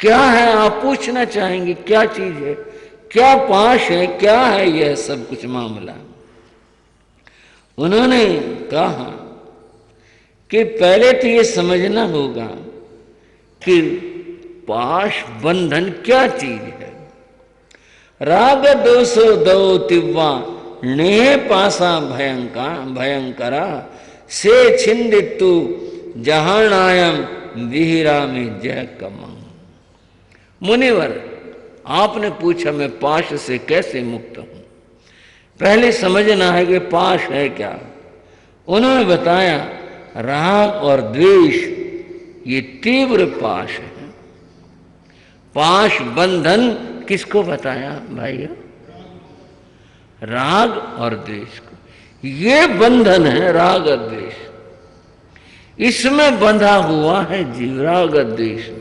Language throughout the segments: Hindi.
क्या है आप पूछना चाहेंगे, क्या चीज है, क्या पाश है, क्या है यह सब कुछ मामला। उन्होंने कहा कि पहले तो ये समझना होगा कि पाश बंधन क्या चीज है। राग दोषो दो तिव्वा नेह पासा भयंकरा से छिंदितु जहानायम विहिरा में जय कमंग। मुनिवर, आपने पूछा मैं पाश से कैसे मुक्त हूं। पहले समझना है कि पाश है क्या। उन्होंने बताया राग और द्वेष ये तीव्र पाश है। पाश बंधन किसको बताया भाइयों? राग और द्वेष को। ये बंधन है राग और द्वेष, इसमें बंधा हुआ है जीव, राग और द्वेष में।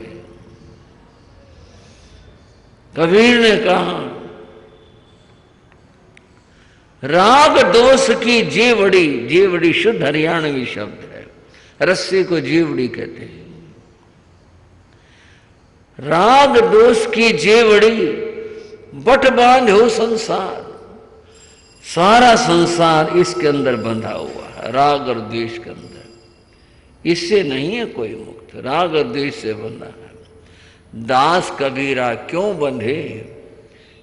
कबीर ने कहा राग दोष की जेवड़ी, जेवड़ी शुद्ध हरियाणवी शब्द है, रस्से को जेवड़ी कहते हैं। राग दोष की जेवड़ी बट बांध हो संसार, सारा संसार इसके अंदर बंधा हुआ है, राग और द्वेष के अंदर। इससे नहीं है कोई मुक्त, राग और द्वेष से बंधा है। दास कबीरा क्यों बंधे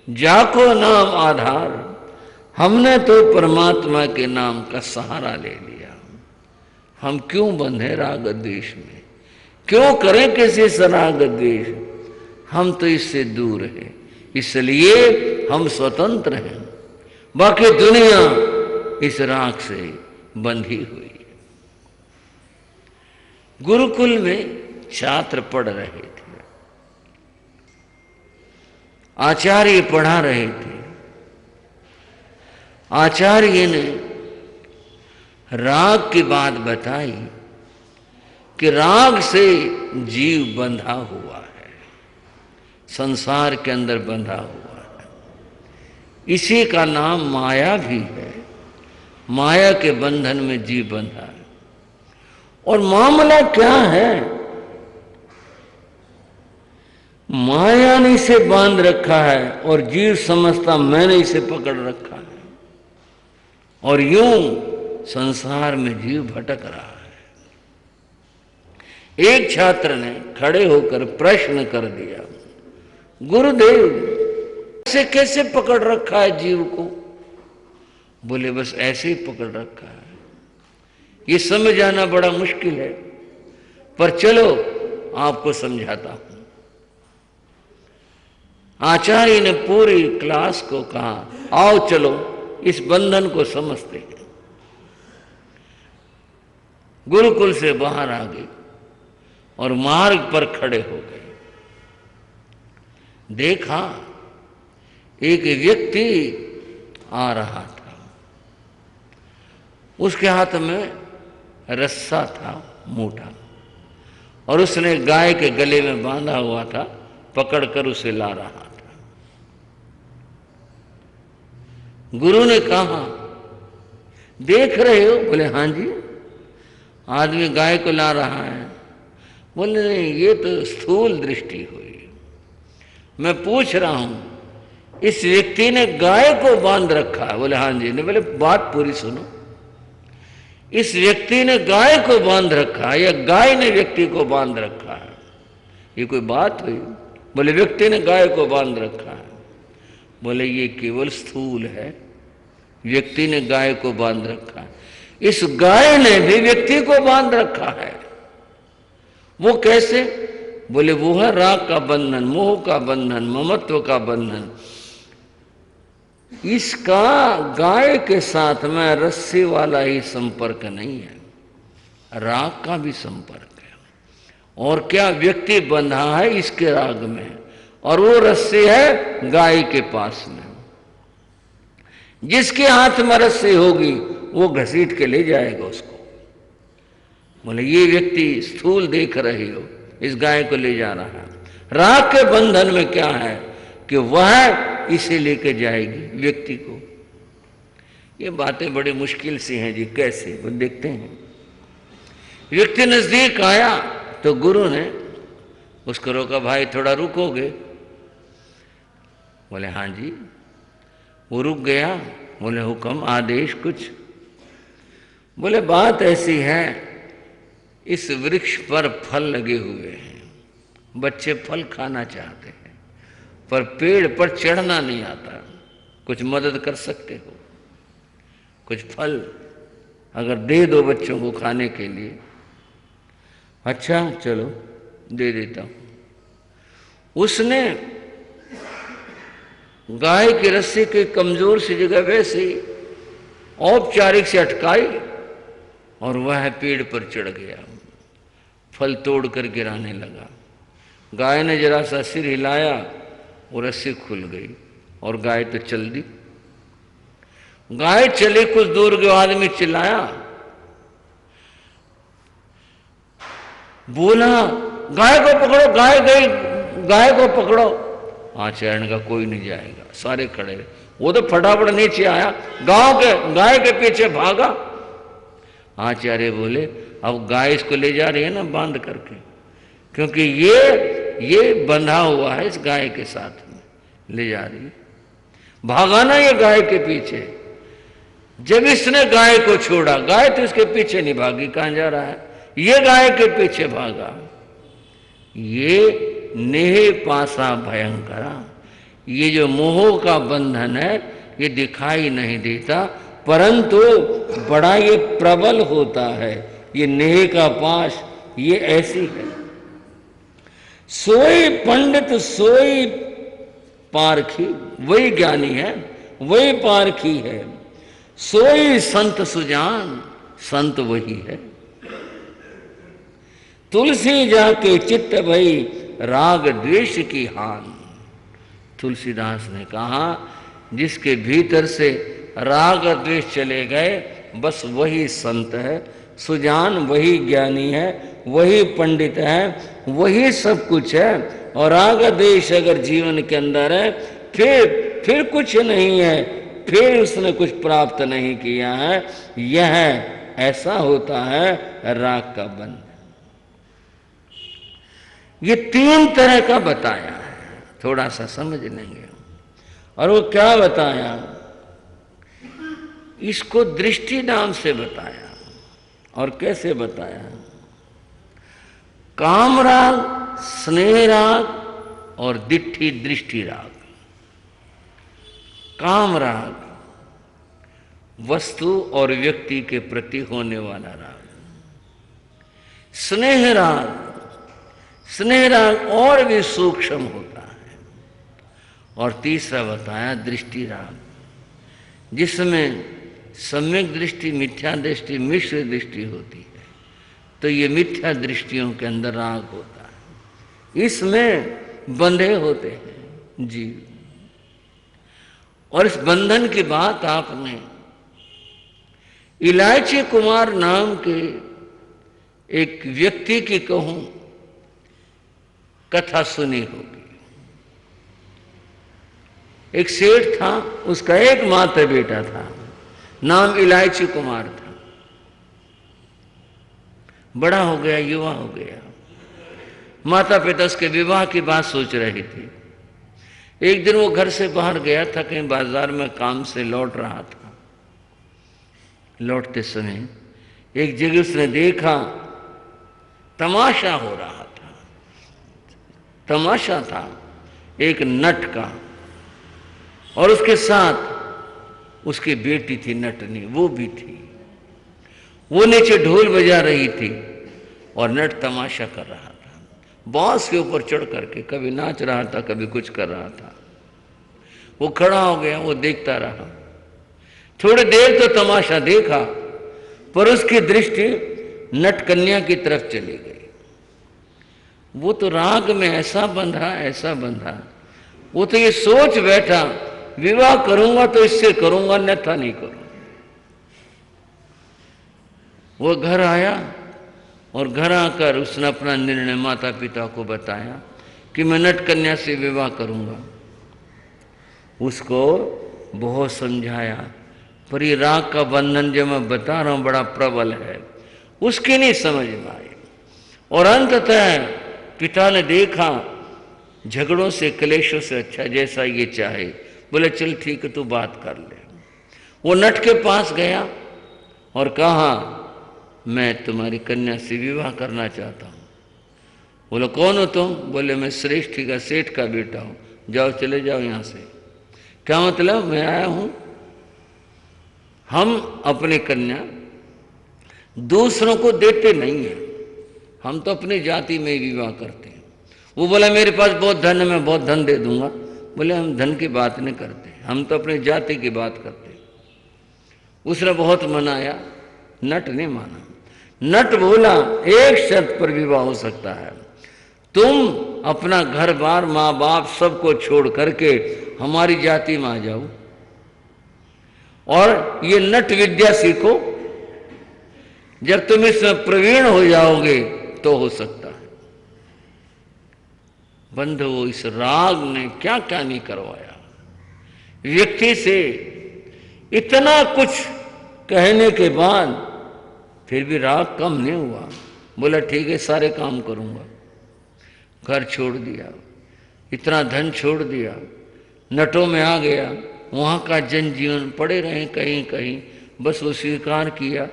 जाको नाम आधार, हमने तो परमात्मा के नाम का सहारा ले लिया। हम क्यों बंधे राग द्वेष में, क्यों करें किसी से राग द्वेष। हम तो इससे दूर हैं, इसलिए हम स्वतंत्र हैं। बाकी दुनिया इस राग से बंधी हुई है। गुरुकुल में छात्र पढ़ रहे थे, आचार्य पढ़ा रहे थे। आचार्य ने राग की बात बताई कि राग से जीव बंधा हुआ है, संसार के अंदर बंधा हुआ है। इसी का नाम माया भी है। माया के बंधन में जीव बंधा है। और मामला क्या है? माया ने इसे बांध रखा है और जीव समझता मैंने इसे पकड़ रखा है, और यूं संसार में जीव भटक रहा है। एक छात्र ने खड़े होकर प्रश्न कर दिया, गुरुदेव ऐसे कैसे पकड़ रखा है जीव को? बोले बस ऐसे ही पकड़ रखा है। ये समझ आना बड़ा मुश्किल है, पर चलो आपको समझाता हूं। आचार्य ने पूरी क्लास को कहा, आओ चलो इस बंधन को समझते हैं। गुरुकुल से बाहर आ गए और मार्ग पर खड़े हो गए। देखा एक व्यक्ति आ रहा था, उसके हाथ में रस्सा था मोटा, और उसने गाय के गले में बांधा हुआ था, पकड़कर उसे ला रहा था। गुरु ने कहा देख रहे हो? बोले हाँ जी, आदमी गाय को ला रहा है। बोले नहीं, ये तो स्थूल दृष्टि हुई। मैं पूछ रहा हूं इस व्यक्ति ने गाय को बांध रखा है? बोले हाँ जी। ने बोले बात पूरी सुनो, इस व्यक्ति ने गाय को बांध रखा है या गाय ने व्यक्ति को बांध रखा है? ये कोई बात हुई? बोले व्यक्ति ने गाय को बांध रखा है। बोले ये केवल स्थूल है, व्यक्ति ने गाय को बांध रखा है। इस गाय ने भी व्यक्ति को बांध रखा है। वो कैसे? बोले वो है राग का बंधन, मोह का बंधन, ममत्व का बंधन। इसका गाय के साथ में रस्सी वाला ही संपर्क नहीं है, राग का भी संपर्क है। और क्या व्यक्ति बंधा है इसके राग में, और वो रस्सी है गाय के पास में। जिसके हाथ में रस्सी होगी वो घसीट के ले जाएगा उसको। बोले ये व्यक्ति स्थूल देख रहे हो, इस गाय को ले जा रहा है। राग के बंधन में क्या है कि वह इसे लेके जाएगी व्यक्ति को। ये बातें बड़ी मुश्किल सी हैं जी, कैसे वो देखते हैं। व्यक्ति नजदीक आया तो गुरु ने उसको रोका, भाई थोड़ा रुकोगे? बोले हाँ जी। वो रुक गया। बोले हुक्म, आदेश कुछ? बोले बात ऐसी है, इस वृक्ष पर फल लगे हुए हैं, बच्चे फल खाना चाहते हैं, पर पेड़ पर चढ़ना नहीं आता, कुछ मदद कर सकते हो? कुछ फल अगर दे दो बच्चों को खाने के लिए। अच्छा चलो दे देता हूं। उसने गाय की रस्सी की कमजोर सी जगह वैसे ही औपचारिक से अटकाई और वह पेड़ पर चढ़ गया, फल तोड़कर गिराने लगा। गाय ने जरा सा सिर हिलाया और रस्सी खुल गई और गाय तो चल दी। गाय चली, कुछ दूर गया, आदमी चिल्लाया, बोला गाय को पकड़ो, गाय गई, गाय को पकड़ो। आचार्य का कोई नहीं जाएगा, सारे खड़े रहे। वो तो फटाफट नीचे आया, गाय के पीछे भागा। आचार्य बोले अब गाय इसको ले जा रही है ना बांध करके, क्योंकि ये बंधा हुआ है इस गाय के साथ में, ले जा रही है। भागा ना ये गाय के पीछे। जब इसने गाय को छोड़ा, गाय तो इसके पीछे नहीं भागी, कहां जा रहा है, ये गाय के पीछे भागा। ये नेह पासा भयंकरा, ये जो मोह का बंधन है ये दिखाई नहीं देता, परंतु बड़ा ये प्रबल होता है। ये नेह का पाश ये ऐसी है। सोई पंडित सोई पारखी, वही ज्ञानी है, वही पारखी है। सोई संत सुजान, संत वही है। तुलसी जाके चित्त भई राग द्वेष की हान। तुलसीदास ने कहा जिसके भीतर से राग द्वेष चले गए, बस वही संत है, सुजान वही ज्ञानी है, वही पंडित है, वही सब कुछ है। और राग द्वेष अगर जीवन के अंदर है, फिर कुछ नहीं है, फिर उसने कुछ प्राप्त नहीं किया है। यह ऐसा होता है राग का बंधन। ये 3 तरह का बताया है, थोड़ा सा समझ लेंगे। और वो क्या बताया, इसको दृष्टि नाम से बताया। और कैसे बताया, काम राग, स्नेह राग और दिट्ठी दृष्टि राग। काम राग वस्तु और व्यक्ति के प्रति होने वाला राग। स्नेह राग, स्नेह राग और भी सूक्ष्म होता है। और तीसरा बताया दृष्टि राग, जिसमें सम्यक दृष्टि, मिथ्या दृष्टि, मिश्र दृष्टि होती है। तो ये मिथ्या दृष्टियों के अंदर राग होता है, इसमें बंधे होते हैं जीव। और इस बंधन की बात आपने इलायची कुमार नाम के एक व्यक्ति की कहूं कथा सुनी होगी। एक सेठ था, उसका एकमात्र बेटा था, नाम इलायची कुमार था। बड़ा हो गया, युवा हो गया, माता पिता उसके विवाह की बात सोच रही थी। एक दिन वो घर से बाहर गया था, कहीं बाजार में काम से लौट रहा था। लौटते समय एक जगह उसने देखा तमाशा हो रहा था। तमाशा था एक नट का, और उसके साथ उसकी बेटी थी नटनी, वो भी थी। वो नीचे ढोल बजा रही थी और नट तमाशा कर रहा था, बांस के ऊपर चढ़ करके कभी नाच रहा था, कभी कुछ कर रहा था। वो खड़ा हो गया, वो देखता रहा। थोड़ी देर तो तमाशा देखा, पर उसकी दृष्टि नट कन्या की तरफ चली गई। वो तो राग में ऐसा बंधा, ऐसा बंधा, वो तो ये सोच बैठा विवाह करूंगा तो इससे करूंगा, अन्यथा नहीं करूंगा। वो घर आया और घर आकर उसने अपना निर्णय माता पिता को बताया कि मैं नट कन्या से विवाह करूंगा। उसको बहुत समझाया, पर ये राग का बंधन जो मैं बता रहा हूं बड़ा प्रबल है, उसकी नहीं समझ में आई। और अंततः पिता ने देखा झगड़ों से क्लेशों से अच्छा जैसा ये चाहे, बोले चल ठीक है तू बात कर ले। वो नट के पास गया और कहा मैं तुम्हारी कन्या से विवाह करना चाहता हूँ। बोले कौन हो तुम? बोले मैं श्रेष्ठी का सेठ का बेटा हूँ। जाओ चले जाओ यहाँ से। क्या मतलब? मैं आया हूँ, हम अपनी कन्या दूसरों को देते नहीं हैं, हम तो अपनी जाति में ही विवाह करते हैं। वो बोला मेरे पास बहुत धन है, मैं बहुत धन दे दूंगा। बोले हम धन की बात नहीं करते, हम तो अपनी जाति की बात करते। उसने बहुत मनाया, नट ने माना। नट बोला एक शर्त पर विवाह हो सकता है, तुम अपना घर बार माँ बाप सबको छोड़ करके हमारी जाति में आ जाओ और ये नट विद्या सीखो, जब तुम इसमें प्रवीण हो जाओगे तो हो सकता है। बंधुओं, इस राग ने क्या क्या नहीं करवाया। व्यक्ति से इतना कुछ कहने के बाद फिर भी राग कम नहीं हुआ। बोला ठीक है सारे काम करूंगा। घर छोड़ दिया, इतना धन छोड़ दिया, नटों में आ गया, वहाँ का जनजीवन पड़े रहे कहीं कहीं, बस वो स्वीकार किया।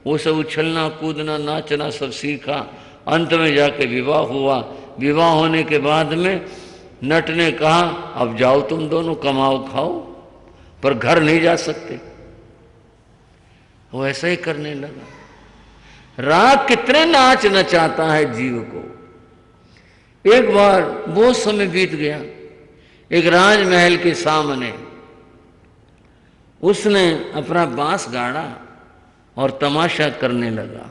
वो सब उछलना कूदना नाचना सब सीखा। अंत में जाके विवाह हुआ। विवाह होने के बाद में नट ने कहा अब जाओ तुम दोनों कमाओ खाओ, पर घर नहीं जा सकते। वो ऐसा ही करने लगा। राग कितने नाच नचाता है जीव को। एक बार बहुत समय बीत गया, एक राजमहल के सामने उसने अपना बांस गाड़ा और तमाशा करने लगा।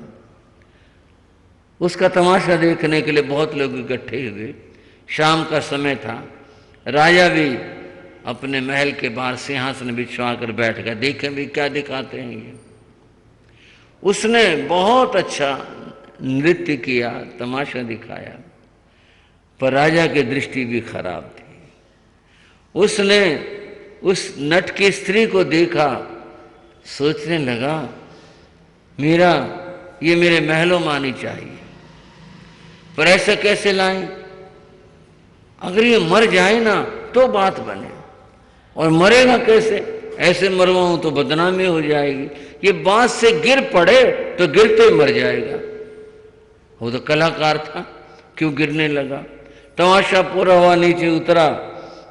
उसका तमाशा देखने के लिए बहुत लोग इकट्ठे हुए। शाम का समय था। राजा भी अपने महल के बाहर सिंहासन बिछवा कर बैठ गया, देखें भी क्या दिखाते हैं ये। उसने बहुत अच्छा नृत्य किया, तमाशा दिखाया, पर राजा की दृष्टि भी खराब थी। उसने उस नट की स्त्री को देखा, सोचने लगा ये मेरे महलों में आनी चाहिए, पर ऐसा कैसे लाएं? अगर ये मर जाए ना तो बात बने, और मरेगा कैसे? ऐसे मरवाऊं तो बदनामी हो जाएगी। ये बांस से गिर पड़े तो गिरते ही मर जाएगा। वो तो कलाकार था, क्यों गिरने लगा? तमाशा पूरा हुआ, नीचे उतरा,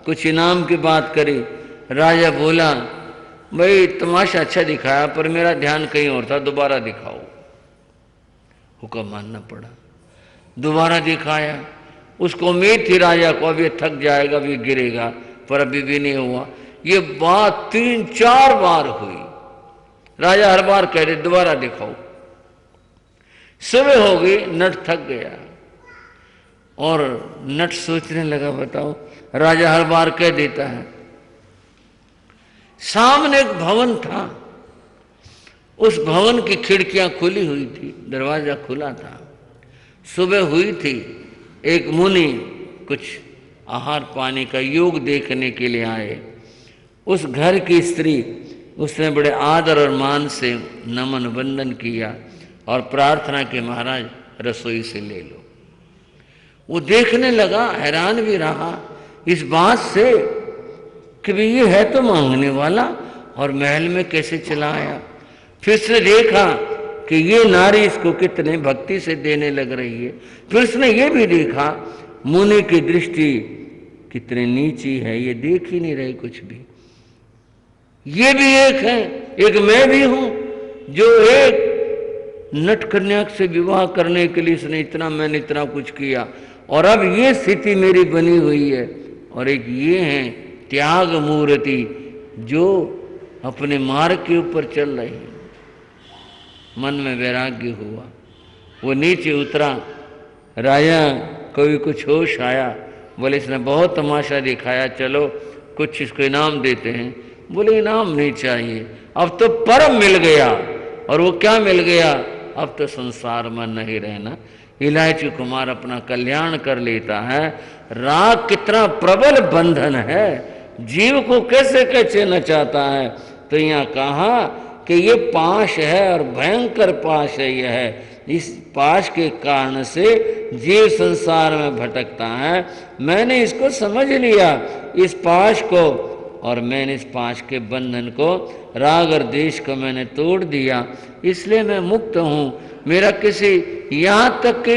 कुछ इनाम की बात करी। राजा बोला भाई तमाशा अच्छा दिखाया पर मेरा ध्यान कहीं और था, दोबारा दिखाओ। हुक्म मानना पड़ा। दोबारा दिखाया। उसको उम्मीद थी राजा को अब ये थक जाएगा, अभी गिरेगा, पर अभी भी नहीं हुआ। ये बात 3-4 बार हुई। राजा हर बार कह रहे दोबारा दिखाओ। सुबह हो गई, नट थक गया और नट सोचने लगा बताओ राजा हर बार कह देता है। सामने एक भवन था, उस भवन की खिड़कियां खुली हुई थी, दरवाजा खुला था। सुबह हुई थी, एक मुनि कुछ आहार पानी का योग देखने के लिए आए। उस घर की स्त्री, उसने बड़े आदर और मान से नमन वंदन किया और प्रार्थना के महाराज रसोई से ले लो। वो देखने लगा, हैरान भी रहा इस बात से कि भाई ये है तो मांगने वाला और महल में कैसे चला आया। फिर उसने देखा कि ये नारी इसको कितने भक्ति से देने लग रही है। फिर उसने ये भी देखा मुनि की दृष्टि कितनी नीची है, ये देख ही नहीं रहे कुछ भी। ये भी एक है, एक मैं भी हूं जो एक नट कन्या से विवाह करने के लिए इसने मैंने इतना कुछ किया और अब ये स्थिति मेरी बनी हुई है। और एक ये है त्याग मूर्ति जो अपने मार्ग के ऊपर चल रही है। मन में वैराग्य हुआ, वो नीचे उतरा। राजा को भी कुछ होश आया, बोले इसने बहुत तमाशा दिखाया, चलो कुछ इसको इनाम देते हैं। बोले इनाम नहीं चाहिए, अब तो परम मिल गया। और वो क्या मिल गया? अब तो संसार में नहीं रहना। इलायची कुमार अपना कल्याण कर लेता है। राग कितना प्रबल बंधन है, जीव को कैसे कैसे नचाता है। तो यहाँ कहा कि ये पाश है और भयंकर पाश है यह है, इस पाश के कारण से जीव संसार में भटकता है। मैंने इसको समझ लिया, इस पाश को, और मैंने इस पाश के बंधन को, राग और द्वेष को मैंने तोड़ दिया, इसलिए मैं मुक्त हूँ। मेरा किसी, यहाँ तक कि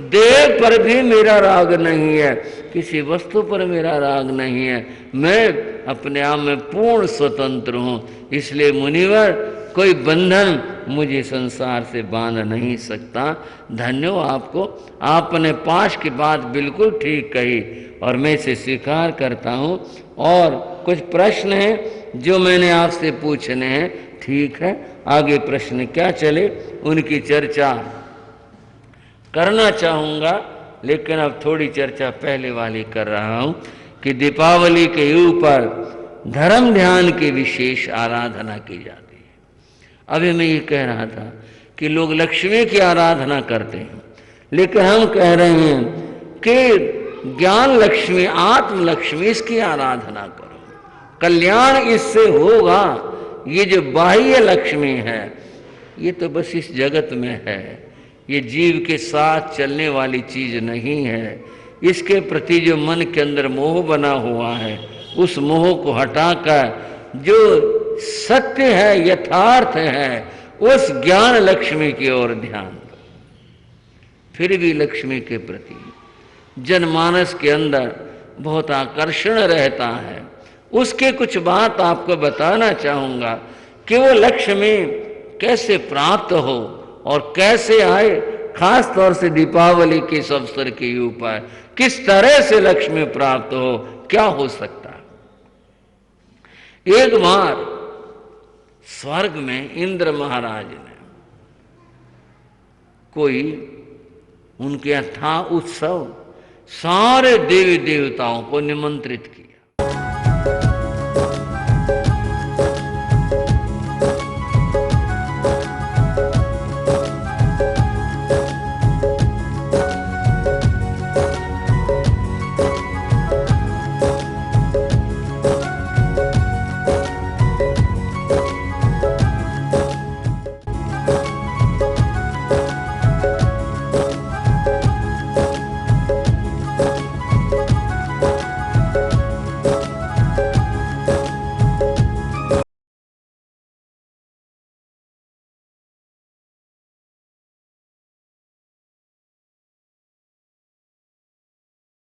देह पर भी मेरा राग नहीं है, किसी वस्तु पर मेरा राग नहीं है, मैं अपने आप में पूर्ण स्वतंत्र हूँ। इसलिए मुनिवर, कोई बंधन मुझे संसार से बांध नहीं सकता। धन्य हो आपको, आपने पाश की बात बिल्कुल ठीक कही और मैं इसे स्वीकार करता हूँ। और कुछ प्रश्न हैं जो मैंने आपसे पूछने हैं, ठीक है, आगे प्रश्न क्या चले उनकी चर्चा करना चाहूँगा, लेकिन अब थोड़ी चर्चा पहले वाली कर रहा हूँ कि दीपावली के ऊपर धर्म ध्यान की विशेष आराधना की जाती है। अभी मैं ये कह रहा था कि लोग लक्ष्मी की आराधना करते हैं, लेकिन हम कह रहे हैं कि ज्ञान लक्ष्मी, आत्म लक्ष्मी, इसकी आराधना करो, कल्याण इससे होगा। ये जो बाह्य लक्ष्मी है ये तो बस इस जगत में है, ये जीव के साथ चलने वाली चीज नहीं है। इसके प्रति जो मन के अंदर मोह बना हुआ है, उस मोह को हटाकर जो सत्य है, यथार्थ है, उस ज्ञान लक्ष्मी की ओर ध्यान दो। फिर भी लक्ष्मी के प्रति जनमानस के अंदर बहुत आकर्षण रहता है। उसके कुछ बात आपको बताना चाहूँगा कि वो लक्ष्मी कैसे प्राप्त हो और कैसे आए, खास तौर से दीपावली के इस अवसर के ऊपर किस तरह से लक्ष्मी प्राप्त हो, क्या हो सकता है। एक बार स्वर्ग में इंद्र महाराज ने, कोई उनके यहाँ था उत्सव, सारे देवी देवताओं को निमंत्रित किया।